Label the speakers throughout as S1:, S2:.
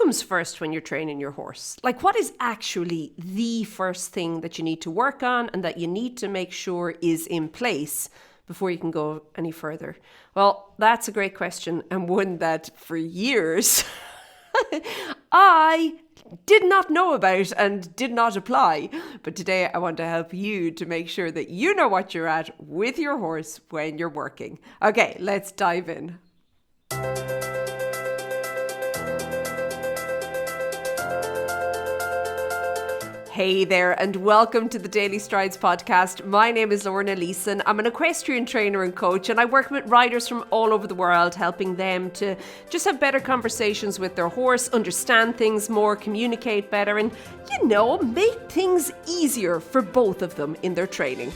S1: comes first when you're training your horse? Like, what is actually the first thing that you need to work on and that you need to make sure is in place before you can go any further? Well, that's a great question, and one that for years I did not know about and did not apply. But today I want to help you to make sure that you know what you're at with your horse when you're working. Okay, let's dive in. Hey there, and welcome to the Daily Strides podcast. My name is Lorna Leeson. I'm an equestrian trainer and coach, and I work with riders from all over the world, helping them to just have better conversations with their horse, understand things more, communicate better, and, make things easier for both of them in their training.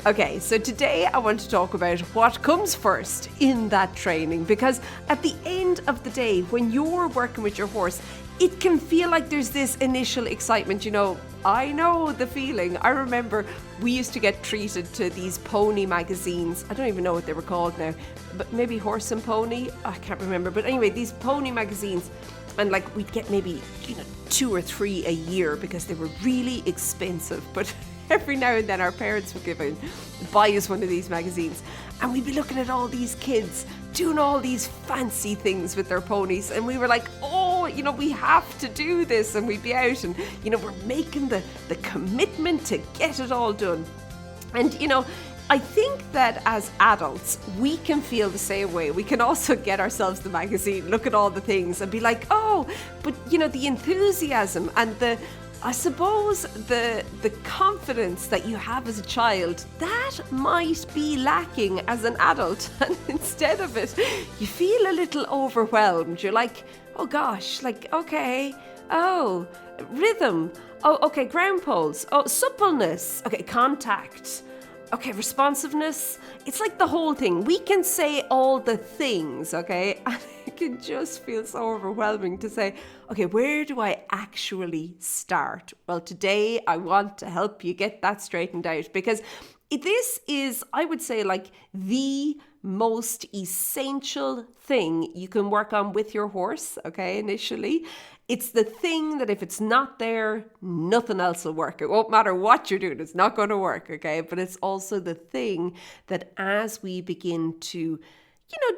S1: Okay, so today I want to talk about what comes first in that training, because at the end of the day, when you're working with your horse, it can feel like there's this initial excitement. I know the feeling. I remember we used to get treated to these pony magazines. I don't even know what they were called now, but maybe Horse and Pony. I can't remember. But anyway, these pony magazines, and we'd get maybe 2 or 3 a year because they were really expensive. But every now and then our parents would buy us one of these magazines, and we'd be looking at all these kids doing all these fancy things with their ponies, and we were like, we have to do this, and we'd be out and we're making the commitment to get it all done. And I think that as adults we can feel the same way. We can also get ourselves the magazine, look at all the things and be like, but the enthusiasm and the confidence that you have as a child, that might be lacking as an adult. And instead of it, you feel a little overwhelmed. You're like, oh gosh, okay, rhythm, okay, ground poles, suppleness, okay, contact, okay, responsiveness. It's like the whole thing. We can say all the things, okay? And it can just feel so overwhelming to say, okay, where do I actually start? Well, today I want to help you get that straightened out, because this is, I would say, the most essential thing you can work on with your horse, okay, initially. It's the thing that if it's not there, nothing else will work. It won't matter what you're doing, it's not going to work, okay? But it's also the thing that as we begin to,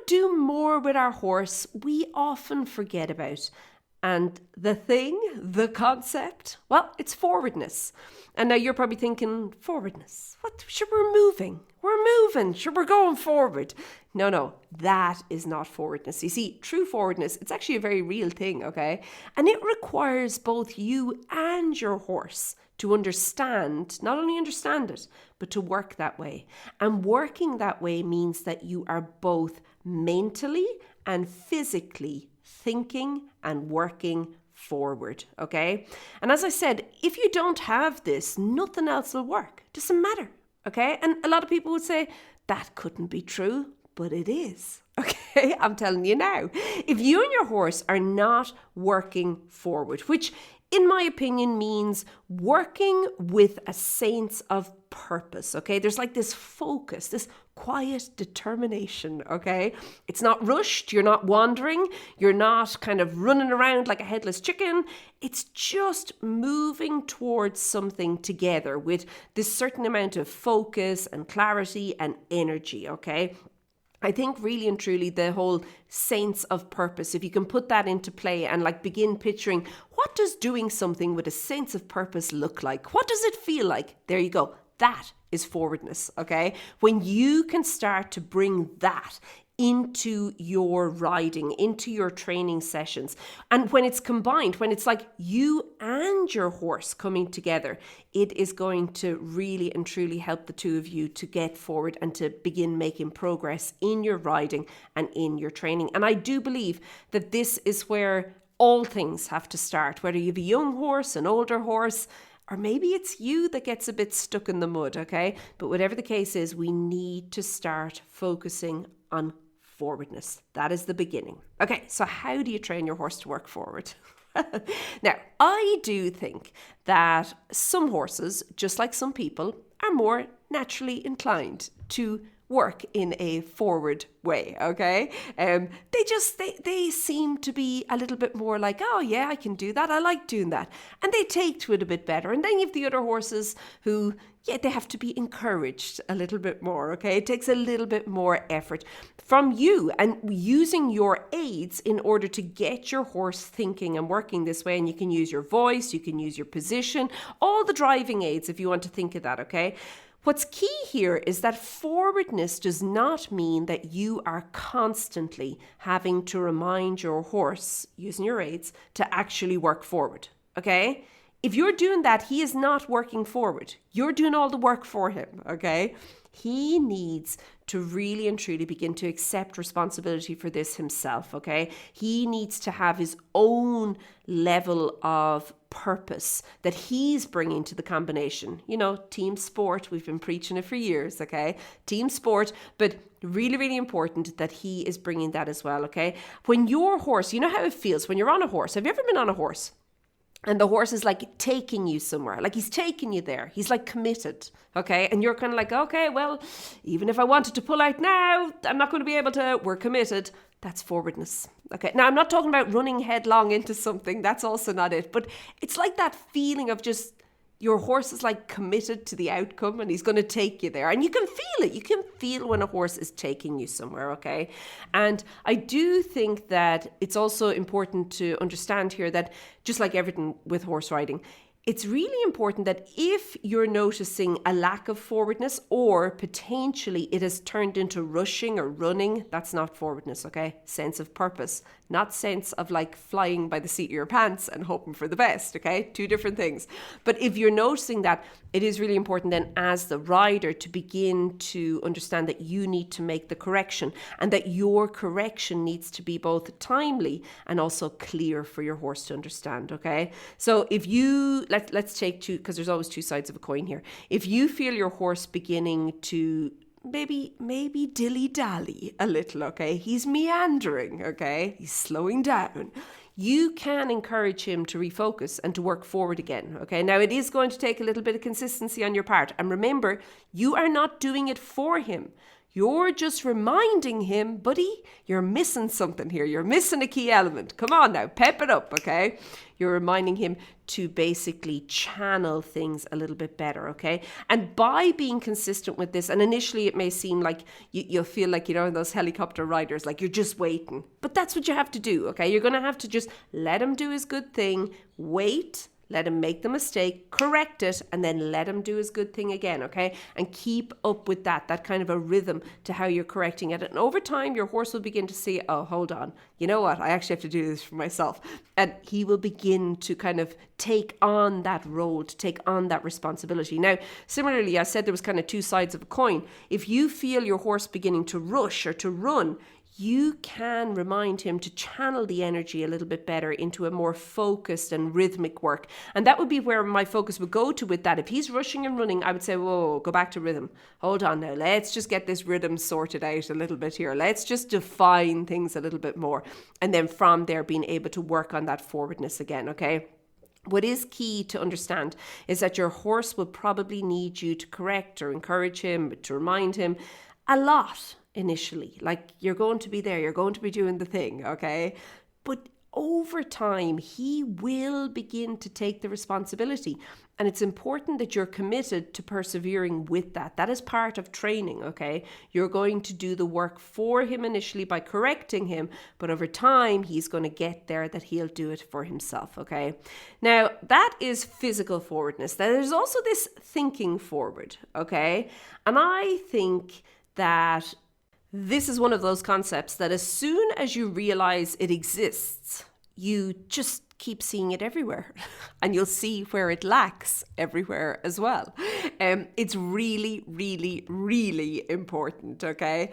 S1: do more with our horse, we often forget about. And the concept, well, it's forwardness. And now you're probably thinking, forwardness? What? Sure, we're moving. Sure, we're going forward. No, that is not forwardness. You see, true forwardness, it's actually a very real thing, okay? And it requires both you and your horse to not only understand it, but to work that way. And working that way means that you are both mentally and physically thinking and working forward, okay? And as I said, if you don't have this, nothing else will work. It doesn't matter, okay? And a lot of people would say, that couldn't be true, but it is, okay? I'm telling you now. If you and your horse are not working forward, which in my opinion means working with a sense of purpose, okay? There's this focus, this quiet determination, okay? It's not rushed, you're not wandering, you're not kind of running around like a headless chicken. It's just moving towards something together with this certain amount of focus and clarity and energy, okay? I think really and truly the whole sense of purpose, if you can put that into play and begin picturing, what does doing something with a sense of purpose look like? What does it feel like? There you go. That is forwardness, okay? When you can start to bring that into your riding, into your training sessions. And when it's combined, when it's you and your horse coming together, it is going to really and truly help the two of you to get forward and to begin making progress in your riding and in your training. And I do believe that this is where all things have to start, whether you have a young horse, an older horse, or maybe it's you that gets a bit stuck in the mud, okay? But whatever the case is, we need to start focusing on forwardness. That is the beginning. Okay, so how do you train your horse to work forward? Now, I do think that some horses, just like some people, are more naturally inclined to work in a forward way, okay? They seem to be a little bit more like, oh yeah, I can do that. I like doing that. And they take to it a bit better. And then you have the other horses who, yeah, they have to be encouraged a little bit more, okay? It takes a little bit more effort from you and using your aids in order to get your horse thinking and working this way. And you can use your voice, you can use your position, all the driving aids if you want to think of that, okay? What's key here is that forwardness does not mean that you are constantly having to remind your horse, using your aids, to actually work forward, okay? If you're doing that, he is not working forward. You're doing all the work for him, okay? He needs to really and truly begin to accept responsibility for this himself, okay? He needs to have his own level of purpose that he's bringing to the combination. You know, team sport, we've been preaching it for years, okay? Team sport, but really, really important that he is bringing that as well, okay? When your horse, you know how it feels when you're on a horse. Have you ever been on a horse? And the horse is like taking you somewhere, like he's taking you there. He's like committed, okay? And you're kind of like, okay, well, even if I wanted to pull out now, I'm not going to be able to. We're committed. That's forwardness, okay? Now, I'm not talking about running headlong into something. That's also not it. But it's like that feeling of just your horse is like committed to the outcome and he's going to take you there. And you can feel it. You can feel when a horse is taking you somewhere, okay? And I do think that it's also important to understand here that just like everything with horse riding, it's really important that if you're noticing a lack of forwardness or potentially it has turned into rushing or running, that's not forwardness, okay? Sense of purpose, not sense of like flying by the seat of your pants and hoping for the best, okay? Two different things. But if you're noticing that, it is really important then as the rider to begin to understand that you need to make the correction and that your correction needs to be both timely and also clear for your horse to understand, okay? So if you, let's take two, because there's always two sides of a coin here. If you feel your horse beginning to maybe dilly-dally a little, okay? He's meandering, okay? He's slowing down. You can encourage him to refocus and to work forward again, okay? Now, it is going to take a little bit of consistency on your part. And remember, you are not doing it for him. You're just reminding him, buddy, you're missing something here. You're missing a key element. Come on now, pep it up, okay? You're reminding him to basically channel things a little bit better, okay? And by being consistent with this, and initially it may seem like you'll feel like, you know, those helicopter riders, like you're just waiting. But that's what you have to do, okay? You're going to have to just let him do his good thing, wait, let him make the mistake, correct it, and then let him do his good thing again, okay? And keep up with that kind of a rhythm to how you're correcting it. And over time, your horse will begin to see, oh, hold on, you know what? I actually have to do this for myself. And he will begin to kind of take on that role, to take on that responsibility. Now, similarly, I said there was kind of two sides of a coin. If you feel your horse beginning to rush or to run, you can remind him to channel the energy a little bit better into a more focused and rhythmic work. And that would be where my focus would go to with that. If he's rushing and running, I would say, whoa, go back to rhythm. Hold on now. Let's just get this rhythm sorted out a little bit here. Let's just define things a little bit more. And then from there, being able to work on that forwardness again, okay? What is key to understand is that your horse will probably need you to correct or encourage him, to remind him a lot initially. Like, you're going to be there, you're going to be doing the thing, okay? But over time, he will begin to take the responsibility. And it's important that you're committed to persevering with that. That is part of training, okay? You're going to do the work for him initially by correcting him, but over time, he's going to get there that he'll do it for himself, okay? Now, that is physical forwardness. Now, there's also this thinking forward, okay? And I think that this is one of those concepts that as soon as you realize it exists, you just keep seeing it everywhere and you'll see where it lacks everywhere as well. It's really, really, really important, okay?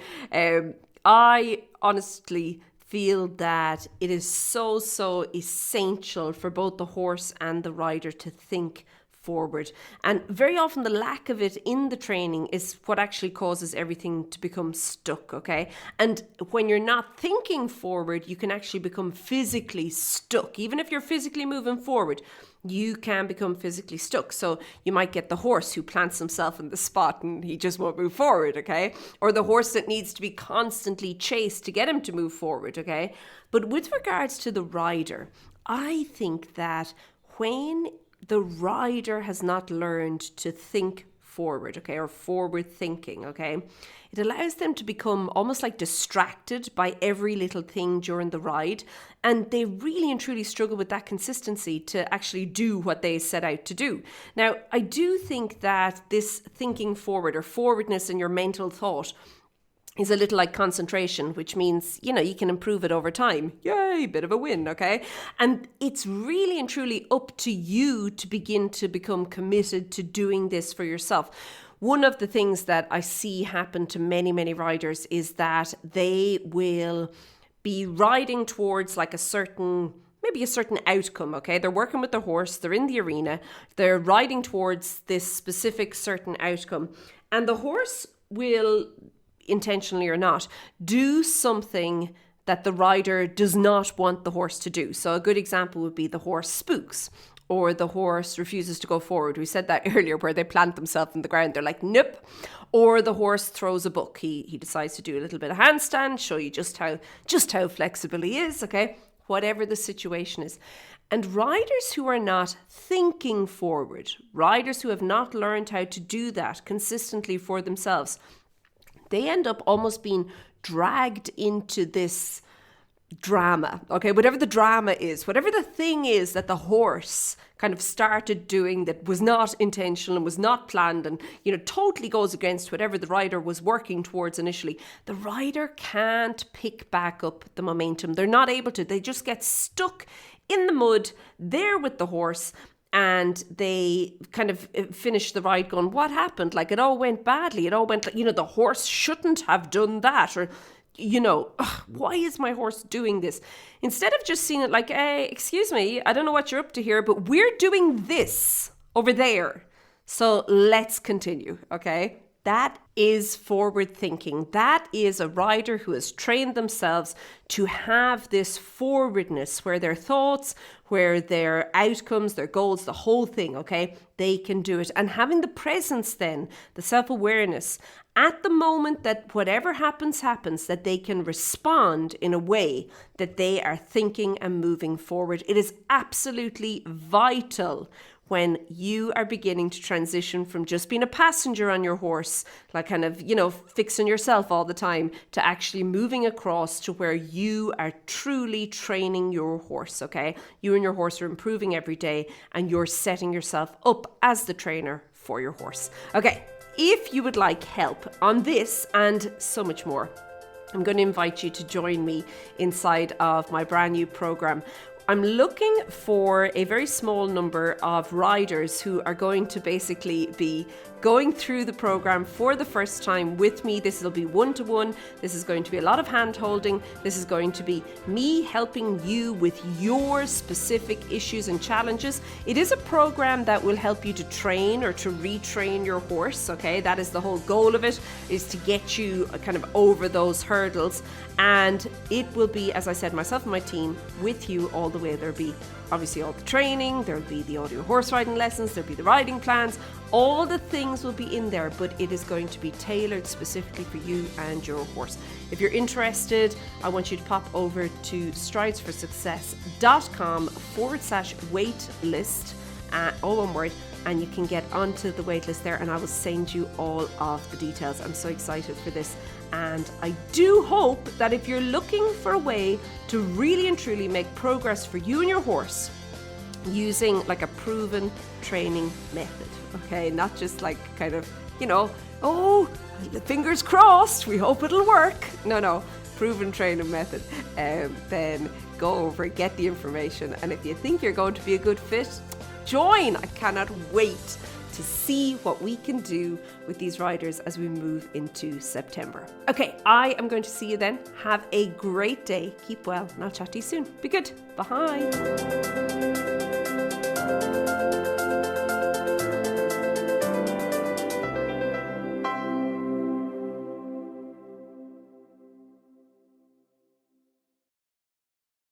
S1: I honestly feel that it is so essential for both the horse and the rider to think forward. And very often the lack of it in the training is what actually causes everything to become stuck, okay? And when you're not thinking forward, you can actually become physically stuck. Even if you're physically moving forward, you can become physically stuck. So you might get the horse who plants himself in the spot and he just won't move forward, okay? Or the horse that needs to be constantly chased to get him to move forward, okay? But with regards to the rider, I think that when the rider has not learned to think forward, okay, or forward thinking, okay, it allows them to become almost like distracted by every little thing during the ride. And they really and truly struggle with that consistency to actually do what they set out to do. Now, I do think that this thinking forward or forwardness in your mental thought is a little like concentration, which means, you can improve it over time. Yay, bit of a win, okay? And it's really and truly up to you to begin to become committed to doing this for yourself. One of the things that I see happen to many, many riders is that they will be riding towards like maybe a certain outcome, okay? They're working with the horse, they're in the arena, they're riding towards this specific certain outcome, and the horse will, intentionally or not, do something that the rider does not want the horse to do. So a good example would be the horse spooks or the horse refuses to go forward. We said that earlier, where they plant themselves in the ground. They're like, nope. Or the horse throws a book. He decides to do a little bit of handstand, show you just how flexible he is, okay? Whatever the situation is. And riders who are not thinking forward, riders who have not learned how to do that consistently for themselves, they end up almost being dragged into this drama, okay? Whatever the drama is, whatever the thing is that the horse kind of started doing that was not intentional and was not planned and, totally goes against whatever the rider was working towards initially, the rider can't pick back up the momentum. They're not able to. They just get stuck in the mud there with the horse. And they kind of finish the ride going, what happened? Like, it all went badly. It all went, the horse shouldn't have done that. Or, why is my horse doing this? Instead of just seeing it like, hey, excuse me, I don't know what you're up to here, but we're doing this over there. So let's continue, okay? That is forward thinking. That is a rider who has trained themselves to have this forwardness where their thoughts, where their outcomes, their goals, the whole thing, okay, they can do it. And having the presence then, the self-awareness at the moment that whatever happens, that they can respond in a way that they are thinking and moving forward. It is absolutely vital when you are beginning to transition from just being a passenger on your horse, like kind of, fixing yourself all the time, to actually moving across to where you are truly training your horse, okay? You and your horse are improving every day and you're setting yourself up as the trainer for your horse. Okay, if you would like help on this and so much more, I'm going to invite you to join me inside of my brand new program. I'm looking for a very small number of riders who are going to basically be going through the program for the first time with me. This will be one-to-one. This is going to be a lot of hand-holding. This is going to be me helping you with your specific issues and challenges. It is a program that will help you to train or to retrain your horse, okay? That is the whole goal of it, is to get you kind of over those hurdles. And it will be, as I said, myself and my team with you all the way. There'll be obviously all the training, there'll be the audio horse riding lessons, there'll be the riding plans, all the things will be in there, but it is going to be tailored specifically for you and your horse. If you're interested, I want you to pop over to stridesforsuccess.com/waitlist, all one word, and you can get onto the waitlist there and I will send you all of the details. I'm so excited for this. And I do hope that if you're looking for a way to really and truly make progress for you and your horse using like a proven training method, okay, not just like kind of, oh, fingers crossed, we hope it'll work. No, proven training method, then go over, get the information. And if you think you're going to be a good fit, join. I cannot wait to see what we can do with these riders as we move into September. Okay, I am going to see you then. Have a great day. Keep well, and I'll chat to you soon. Be good. Bye.